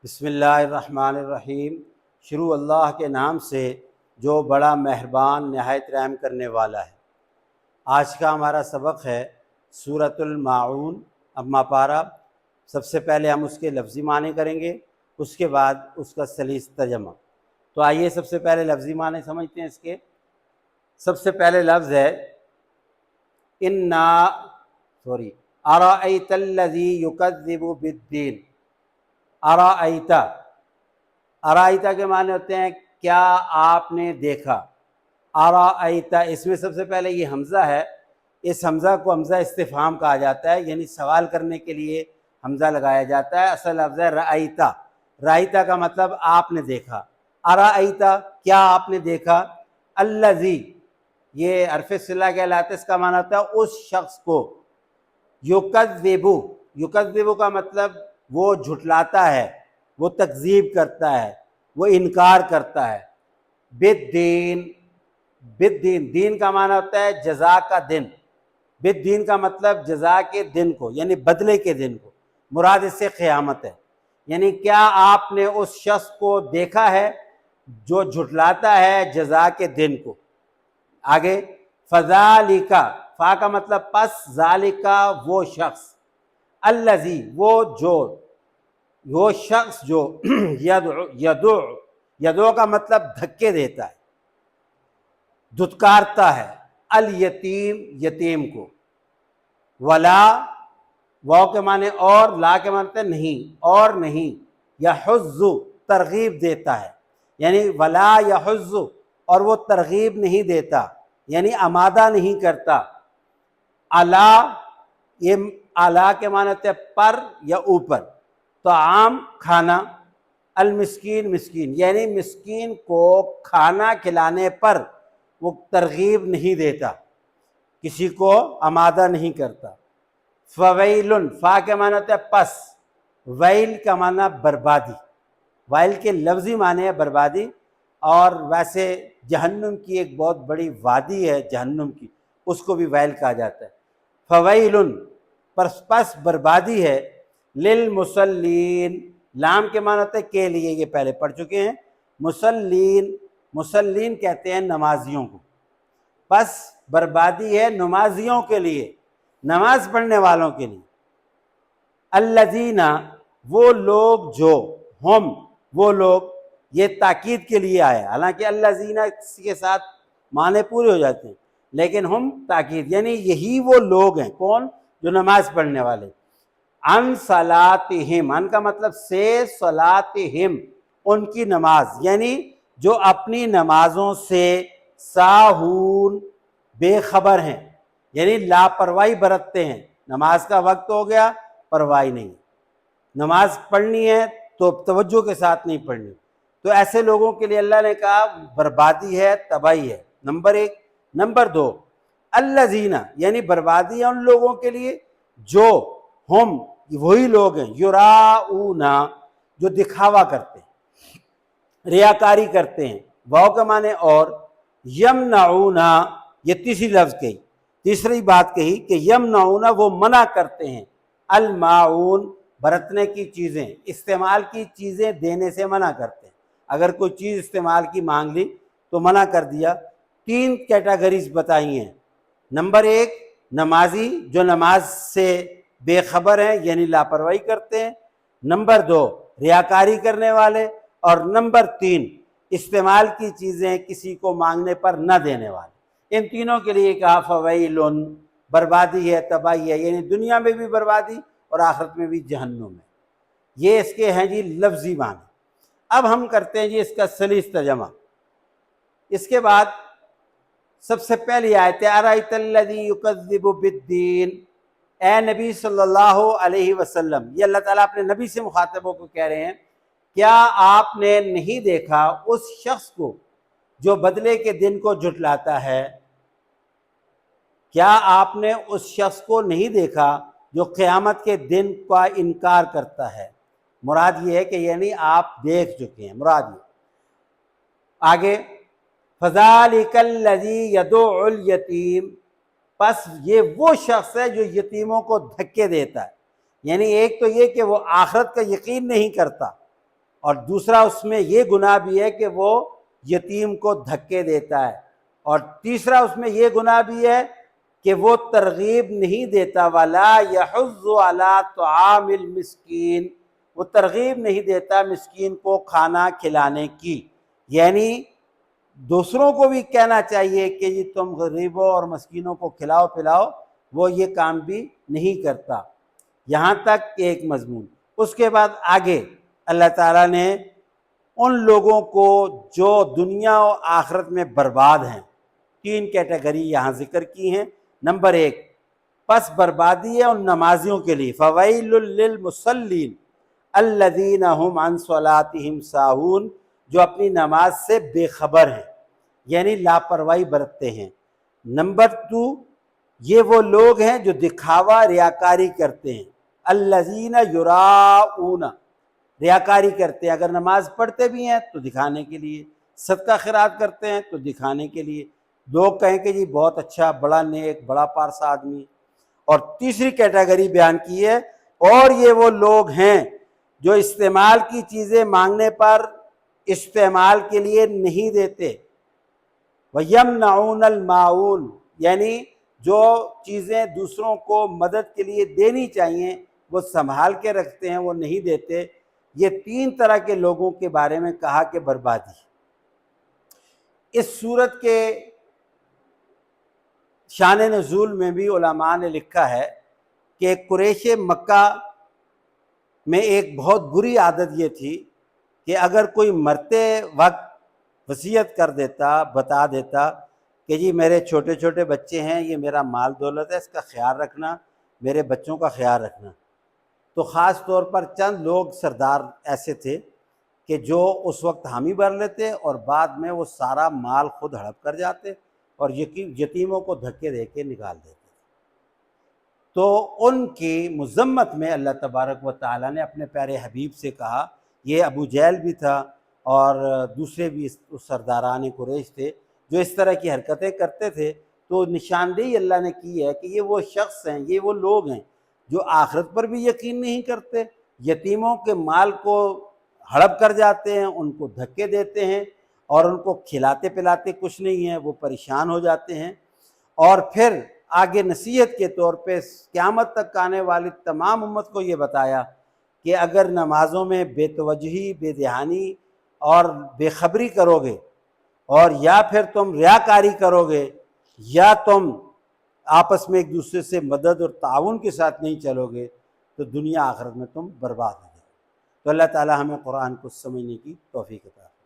بسم اللہ الرحمن الرحیم۔ شروع اللہ کے نام سے جو بڑا مہربان نہایت رحم کرنے والا ہے۔ آج کا ہمارا سبق ہے سورۃ الماعون، اما پارہ۔ سب سے پہلے ہم اس کے لفظی معنی کریں گے، اس کے بعد اس کا سلیس ترجمہ۔ تو آئیے سب سے پہلے لفظی معنی سمجھتے ہیں اس کے۔ سب سے پہلے لفظ ہے ارأیت الذی یکذب بالدین۔ ارائیتا کے معنی ہوتے ہیں کیا آپ نے دیکھا۔ ارائیتا، اس میں سب سے پہلے یہ حمزہ ہے، اس حمزہ کو حمزہ استفہام کہا جاتا ہے، یعنی سوال کرنے کے لیے حمزہ لگایا جاتا ہے۔ اصل لفظ ہے رأیتا۔ رأیتا کا مطلب آپ نے دیکھا۔ ارائیتا، کیا آپ نے دیکھا۔ الذی، یہ حرف صلہ کہلاتا ہے، اس کا معنی ہوتا ہے اس شخص کو۔ یکذب کا مطلب وہ جھٹلاتا ہے، وہ تکذیب کرتا ہے، وہ انکار کرتا ہے۔ بالدین، دین کا معنی ہوتا ہے جزا کا دن۔ بالدین کا مطلب جزا کے دن کو، یعنی بدلے کے دن کو، مراد اس سے قیامت ہے۔ یعنی کیا آپ نے اس شخص کو دیکھا ہے جو جھٹلاتا ہے جزا کے دن کو۔ آگے فذالکا، فا کا مطلب پس، ذالکا وہ شخص، الذی وہ شخص جو یدعو کا مطلب دھکے دیتا ہے، دھتکارتا ہے، الیتیم یتیم کو۔ ولا، واو کے معنی اور، لا کے معنی نہیں، اور نہیں، یحض ترغیب دیتا ہے، یعنی ولا یحض، اور وہ ترغیب نہیں دیتا، یعنی آمادہ نہیں کرتا۔ علا، یہ علا کے معنی ہوتے ہیں پر یا اوپر۔ طعام کھانا، المسکین مسکین، یعنی مسکین کو کھانا کھلانے پر وہ ترغیب نہیں دیتا، کسی کو آمادہ نہیں کرتا۔ فویل، فا کے معنی ہوتا ہے پس، ویل کا معنی بربادی۔ ویل کے لفظی معنی ہے بربادی، اور ویسے جہنم کی ایک بہت بڑی وادی ہے جہنم کی، اس کو بھی ویل کہا جاتا ہے۔ فویل، پس بربادی ہے، للمصلین، لام کے معنی ہوتا ہے کے لیے، یہ پہلے پڑھ چکے ہیں۔ مسلین کہتے ہیں نمازیوں کو۔ پس بربادی ہے نمازیوں کے لیے، نماز پڑھنے والوں کے لیے۔ الذین، وہ لوگ جو، ہم وہ لوگ، یہ تاکید کے لیے آیا، حالانکہ الذین کے ساتھ معنی پورے ہو جاتے ہیں، لیکن ہم تاکید، یعنی یہی وہ لوگ ہیں، کون؟ جو نماز پڑھنے والے۔ عن صلاتہم، عن کا مطلب سے، صلاتہم ان کی نماز، یعنی جو اپنی نمازوں سے ساہون بے خبر ہیں، یعنی لاپرواہی برتتے ہیں۔ نماز کا وقت ہو گیا، پرواہی نہیں، نماز پڑھنی ہے تو توجہ کے ساتھ نہیں پڑھنی، تو ایسے لوگوں کے لیے اللہ نے کہا بربادی ہے، تباہی ہے، نمبر ایک۔ نمبر دو، الذین، یعنی بربادی ہے ان لوگوں کے لیے جو، ہم وہی لوگ ہیں، یراؤون، جو دکھاوا کرتے ہیں، ریاکاری کرتے ہیں، واو کا معنی اور، یمنعون، یہ تیسری لفظ کہی، تیسری بات کہی کہ یمنعون، وہ منع کرتے ہیں، الماعون، برتنے کی چیزیں، استعمال کی چیزیں دینے سے منع کرتے ہیں۔ اگر کوئی چیز استعمال کی مانگ لی تو منع کر دیا۔ تین کیٹیگریز بتائی ہیں۔ نمبر ایک، نمازی جو نماز سے بے خبر ہیں، یعنی لاپرواہی کرتے ہیں۔ نمبر دو، ریاکاری کرنے والے، اور نمبر تین، استعمال کی چیزیں کسی کو مانگنے پر نہ دینے والے۔ ان تینوں کے لیے کہا فویلن، بربادی ہے، تباہی ہے، یعنی دنیا میں بھی بربادی اور آخرت میں بھی جہنم ہے۔ یہ اس کے ہیں جی لفظی معنی۔ اب ہم کرتے ہیں جی اس کا سلیس ترجمہ۔ اس کے بعد سب سے پہلی آیت ہے ارأیت الذی یکذب بالدین۔ اے نبی صلی اللہ علیہ وسلم، یہ اللہ تعالیٰ اپنے نبی سے مخاطبوں کو کہہ رہے ہیں، کیا آپ نے نہیں دیکھا اس شخص کو جو بدلے کے دن کو جھٹلاتا ہے؟ کیا آپ نے اس شخص کو نہیں دیکھا جو قیامت کے دن کا انکار کرتا ہے؟ مراد یہ ہے کہ یعنی آپ دیکھ چکے ہیں، مراد یہ۔ آگے فذالک الذی یدعو الیتیم، پس یہ وہ شخص ہے جو یتیموں کو دھکے دیتا ہے، یعنی ایک تو یہ کہ وہ آخرت کا یقین نہیں کرتا، اور دوسرا اس میں یہ گناہ بھی ہے کہ وہ یتیم کو دھکے دیتا ہے، اور تیسرا اس میں یہ گناہ بھی ہے کہ وہ ترغیب نہیں دیتا، وَلَا يَحُضُّ عَلَىٰ طَعَامِ الْمِسْكِينِ، وہ ترغیب نہیں دیتا مسکین کو کھانا کھلانے کی، یعنی دوسروں کو بھی کہنا چاہیے کہ جی تم غریبوں اور مسکینوں کو کھلاؤ پلاؤ، وہ یہ کام بھی نہیں کرتا۔ یہاں تک کہ ایک مضمون۔ اس کے بعد آگے اللہ تعالیٰ نے ان لوگوں کو جو دنیا و آخرت میں برباد ہیں، 3 کیٹیگری یہاں ذکر کی ہیں۔ نمبر 1، پس بربادی ہے ان نمازیوں کے لیے، فَوَيْلٌ لِّلْمُصَلِّينَ الَّذِينَ هُمْ عَنْ صَلَاتِهِمْ سَاهُونَ، جو اپنی نماز سے بے خبر ہیں، یعنی لاپرواہی برتتے ہیں۔ نمبر 2، یہ وہ لوگ ہیں جو دکھاوا ریاکاری کرتے ہیں، الَّذِينَ يُرَاءُونَ، ریاکاری کرتے ہیں، اگر نماز پڑھتے بھی ہیں تو دکھانے کے لیے، صدقہ خیرات کرتے ہیں تو دکھانے کے لیے، لوگ کہیں کہ جی بہت اچھا، بڑا نیک، بڑا پارسا آدمی۔ اور تیسری کیٹیگری بیان کی ہے، اور یہ وہ لوگ ہیں جو استعمال کی چیزیں مانگنے پر استعمال کے لیے نہیں دیتے، وَيَمْنَعُونَ الْمَاعُونَ، یعنی جو چیزیں دوسروں کو مدد کے لیے دینی چاہیے وہ سنبھال کے رکھتے ہیں، وہ نہیں دیتے۔ یہ 3 طرح کے لوگوں کے بارے میں کہا کہ بربادی۔ اس صورت کے شان نزول میں بھی علماء نے لکھا ہے کہ قریش مکہ میں ایک بہت بری عادت یہ تھی کہ اگر کوئی مرتے وقت وصیت کر دیتا، بتا دیتا کہ جی میرے چھوٹے چھوٹے بچے ہیں، یہ میرا مال دولت ہے، اس کا خیال رکھنا، میرے بچوں کا خیال رکھنا، تو خاص طور پر چند لوگ سردار ایسے تھے کہ جو اس وقت حامی بھر لیتے اور بعد میں وہ سارا مال خود ہڑپ کر جاتے اور یتیموں کو دھکے دے کے نکال دیتے۔ تو ان کی مذمت میں اللہ تبارک و تعالیٰ نے اپنے پیارے حبیب سے کہا، یہ ابو جہل بھی تھا اور دوسرے بھی سرداران قریش تھے جو اس طرح کی حرکتیں کرتے تھے، تو نشاندہی اللہ نے کی ہے کہ یہ وہ شخص ہیں، یہ وہ لوگ ہیں جو آخرت پر بھی یقین نہیں کرتے، یتیموں کے مال کو ہڑپ کر جاتے ہیں، ان کو دھکے دیتے ہیں اور ان کو کھلاتے پلاتے کچھ نہیں ہیں، وہ پریشان ہو جاتے ہیں۔ اور پھر آگے نصیحت کے طور پہ قیامت تک آنے والی تمام امت کو یہ بتایا کہ اگر نمازوں میں بے توجہی، بے دھیانی اور بے خبری کرو گے، اور یا پھر تم ریاکاری کرو گے، یا تم آپس میں ایک دوسرے سے مدد اور تعاون کے ساتھ نہیں چلو گے، تو دنیا آخرت میں تم برباد ہو جاؤ۔ تو اللہ تعالی ہمیں قرآن کو سمجھنے کی توفیق عطا فرمائے۔